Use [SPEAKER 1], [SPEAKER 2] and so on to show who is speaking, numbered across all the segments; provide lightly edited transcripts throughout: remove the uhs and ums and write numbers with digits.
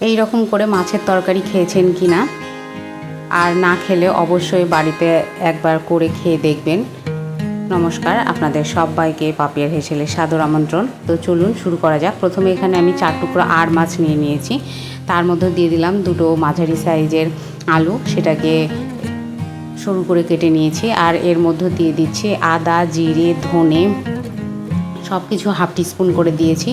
[SPEAKER 1] এই রকম করে মাছের তরকারি খেয়েছেন কি না, আর না খেলে অবশ্যই বাড়িতে একবার করে খেয়ে দেখবেন। নমস্কার, আপনাদের সবাইকে পাপিয়ার হেসেলে সাদর আমন্ত্রণ। তো চলুন শুরু করা যাক। প্রথমে এখানে আমি 4 টুকরো আর মাছ নিয়ে নিয়েছি। তার মধ্যে দিয়ে দিলাম 2টো মাঝারি সাইজের আলু, সেটাকে সরু করে কেটে নিয়েছি। আর এর মধ্যে দিয়ে দিচ্ছি আদা, জিরে, ধনে সব কিছু হাফ টিস্পুন করে দিয়েছি।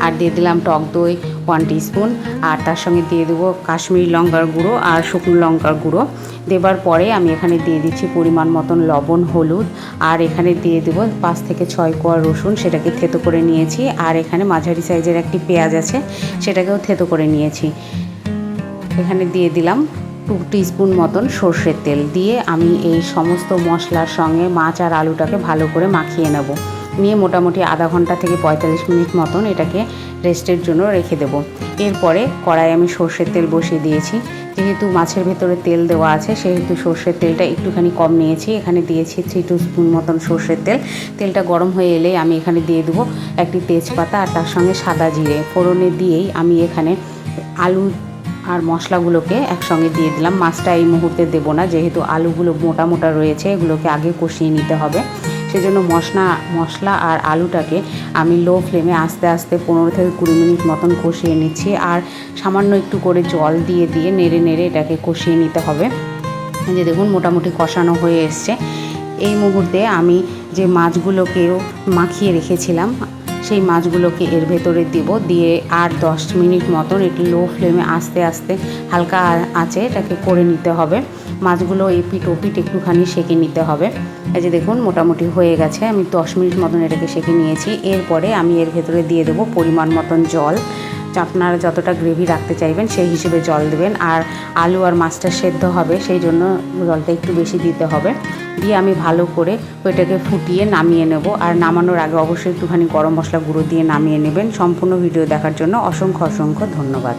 [SPEAKER 1] আর দিয়ে দিলাম টক দই 1 টিস্পুন। আর তার সঙ্গে দিয়ে দেবো কাশ্মীরি লঙ্কার গুঁড়ো আর শুকনো লঙ্কার গুঁড়ো। দেবার পরে আমি এখানে দিয়ে দিচ্ছি পরিমাণ মতন লবণ, হলুদ। আর এখানে দিয়ে দেবো 5 থেকে 6 কোয়া রসুন, সেটাকে থেতো করে নিয়েছি। আর এখানে মাঝারি সাইজের একটি পেঁয়াজ আছে, সেটাকেও থেতো করে নিয়েছি। এখানে দিয়ে দিলাম 2 টিস্পুন মতন সর্ষের তেল। দিয়ে আমি এই সমস্ত মশলার সঙ্গে মাছ আর আলুটাকে ভালো করে মাখিয়ে নেব। নিয়ে মোটামুটি আধা ঘন্টা থেকে 45 মিনিট মতন এটাকে রেস্টের জন্য রেখে দেব। এরপরে কড়াই আমি সর্ষের তেল বসিয়ে দিয়েছি। যেহেতু মাছের ভেতরে তেল দেওয়া আছে, সেহেতু সর্ষের তেলটা একটুখানি কম নিয়েছি। এখানে দিয়েছি 3 টিস্পুন মতন সর্ষের তেল। তেলটা গরম হয়ে এলেই আমি এখানে দিয়ে দেবো একটি তেজপাতা আর তার সঙ্গে সাদা জিরে। ফোড়নে দিয়েই আমি এখানে আলু আর মশলাগুলোকে একসঙ্গে দিয়ে দিলাম। মাছটা এই মুহূর্তে দেবো না, যেহেতু আলুগুলো মোটা মোটা রয়েছে, এগুলোকে আগে কষিয়ে নিতে হবে। সেজন্য মশলা আর আলুটাকে আমি লো ফ্লেমে আস্তে আস্তে 15 থেকে 20 মিনিট মতন কষিয়ে নিচ্ছি। আর সামান্য একটু করে জল দিয়ে নেড়ে নেড়ে এটাকে কষিয়ে নিতে হবে। যে দেখুন মোটামুটি কষানো হয়ে এসছে। এই মুহূর্তে আমি যে মাছগুলোকেও মাখিয়ে রেখেছিলাম, সেই মাছগুলোকে এর ভেতরে দিয়ে আর 10 মিনিট মতন একটু লো ফ্লেমে আস্তে আস্তে হালকা আঁচে এটাকে করে নিতে হবে। মাছগুলো এপিট ওপিট একটুখানি সেঁকে নিতে হবে। এই যে দেখুন মোটামুটি হয়ে গেছে। আমি 10 মিনিট মতন এটাকে সেঁকে নিয়েছি। এরপরে আমি এর ভেতরে দিয়ে দেবো পরিমাণ মতন জল। আপনারা যতটা গ্রেভি রাখতে চাইবেন সেই হিসেবে জল দেবেন। আর আলু আর মাছটা সেদ্ধ হবে, সেই জন্য জলটা একটু বেশি দিতে হবে। দিয়ে আমি ভালো করে ওইটাকে ফুটিয়ে নামিয়ে নেব। আর নামানোর আগে অবশ্যই একটুখানি গরম মশলা গুঁড়ো দিয়ে নামিয়ে নেবেন। সম্পূর্ণ ভিডিও দেখার জন্য অসংখ্য ধন্যবাদ।